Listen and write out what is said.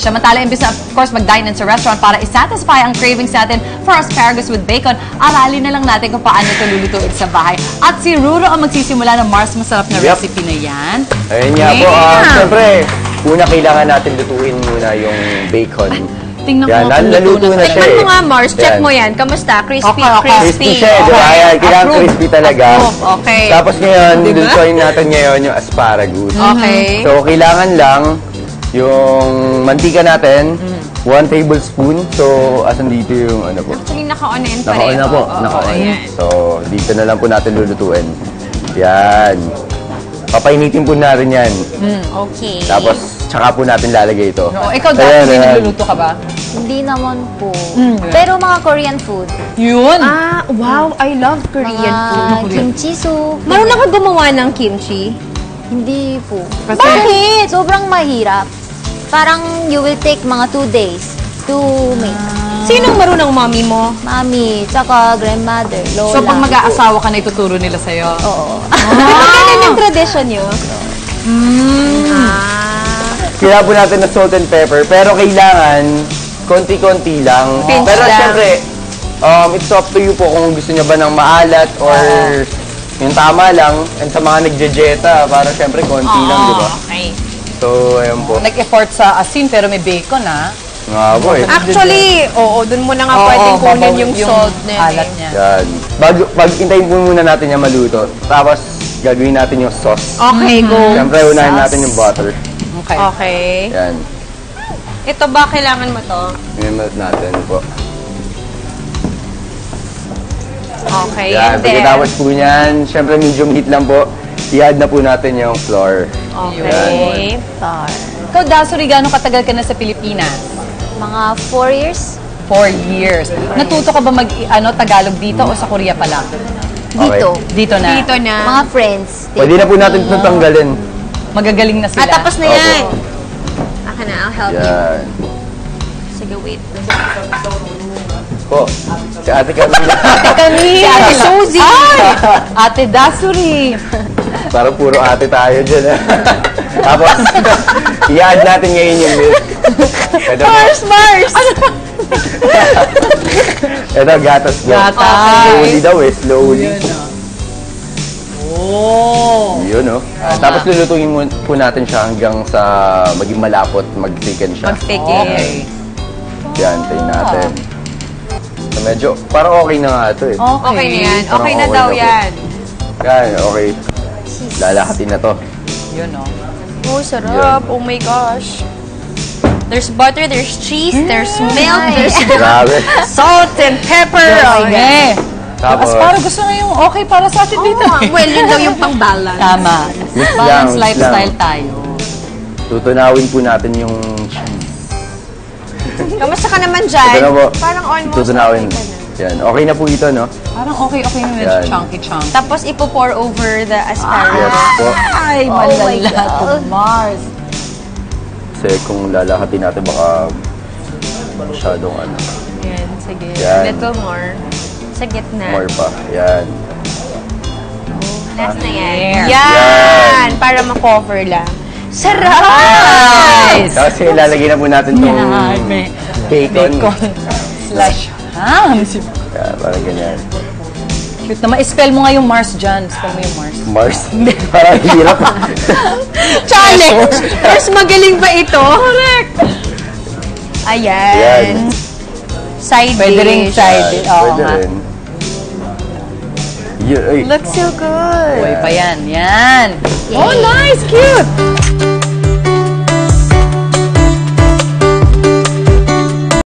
Samantala, imbis na, of course, mag-dine in sa restaurant para isatisfy ang cravings natin for asparagus with bacon, aralin na lang natin kung paano ito lulutuin sa bahay. At si Ruro ang magsisimula ng Mars masarap na recipe na yan. Ayun nga po. Siyempre, una kailangan natin lutuin muna yung bacon. Tingnan ko naluto na siya. Tingnan mo nga, Mars. Check mo yan. Kamusta? Crispy. Crispy siya, di ba? Kailangan crispy talaga. Okay. Tapos ngayon, lulutuin natin ngayon yung asparagus. Okay. So, kailangan lang yung mantika natin, 1 tablespoon. So, asan dito yung ano po? Actually, naka-on na yun Naka-on na po. Naka-on. So, dito na lang po natin lulutuin. Yan. Papainitin po natin yan. Okay. Tapos, tsaka po natin lalagay ito. Ikaw dati may nagluluto ka ba? Hindi naman po. Pero mga Korean food. Yun! Wow. I love Korean food. Kimchi soup. Marunong ka gumawa ng kimchi? Hindi po. Bakit? Sobrang mahirap. Parang you will take mga 2 days to make. Sinong marunong mommy mo? Mami, tsaka grandmother, lola. So, pag mag-aasawa ka na, ituturo nila sa'yo? Oo. Ganun yung tradition nyo? Kailangan po natin ng salt and pepper, pero kailangan konti-konti lang. Pinch Pero lang. syempre, it's up to you po kung gusto niya ba ng maalat or yung tama lang. And sa mga nagje-jeta, para syempre konti lang, di ba? Okay. So, ayun po. Nag-effort sa asin, pero may bacon, ha? Nga po eh. Actually, dun mo na nga pwedeng kunin yung salt na alat niya. Yan. Hintayin po muna natin yung maluto. Tapos, gagawin natin yung sauce. Okay, go. Siyempre, unahin natin yung butter. Okay. Okay. Yan. Ito ba, kailangan mo to? Minimelt natin po. Okay, Yan. and then? Pagkatapos po niyan, siyempre medium heat lang po. I-add na po natin yung flour. Okay. Ikaw, Dasuri, gano'ng katagal ka na sa Pilipinas? Mga 4 years 4 years. Natuto ka ba Tagalog dito o sa Korea pa lang? dito. Dito na. Dito na. Mga friends. Pwede na po natin itong tanggalin. Magagaling na sila. Tapos na yan. Akin na, I'll help you. Yan. Sige, wait. Po. Si Ate Camila. Ate Camila. Si Ate Suzy. Ay! Ate Dasuri. Parang puro ate tayo dyan. Tapos, i-add natin ngayon yung milk. Ito, Mars! ito gatas po. Gatas. Slowly daw eh, slowly. Oh. Yun oh. Tapos lulutuin po natin siya hanggang sa maging malapot, mag-thicken siya. Mag-thicken. Okay. Yan, tayo natin. So, medyo, parang okay na nga ito eh. Okay na yan. Parang Okay na okay daw na po. yan. Yan, okay. Lalakatin na to. Yun, oh. Oh, sarap. Oh my gosh. There's butter, there's cheese, there's milk, there's Grabe. salt and pepper. Oh, yeah. Tapos, Parang gusto na yung okay para sa atin dito. Well, yun daw yung pang-balance. Tama. Mix lang, Balance mix lifestyle lang. tayo. tutunawin po natin yung cheese. Kamusta ka naman dyan? Ito na po. Parang almost Tutunawin. okay ka na. Yan. Okay na po ito, no? Parang okay na medyo Yan. chunky. Tapos ipo-pour over the asparagus. Yes po. Ay, my malala God. to Mars. Kasi kung lalahatin natin, baka masyadong ano. Yan, sige. Yan. Little more. Sa gitna. More pa. Yan. Last na yan. There. Yan! Para ma-cover lang. Sarap! Nice! Tapos ilalagay na po natin itong Yan, may bacon. slash ham. Yan, parang ganyan. Cute naman. I-spell mo nga yung Mars dyan. Spell mo yung Mars. Mars. Parang hirap. Challenge! Mas magaling ba ito? Correct! Ayan. Yan. Side Pwede rin dish. side dish. Oo Pwede nga. rin. Yun, ay. Looks so good. Uy pa yan. Yan. Oh, nice! Cute!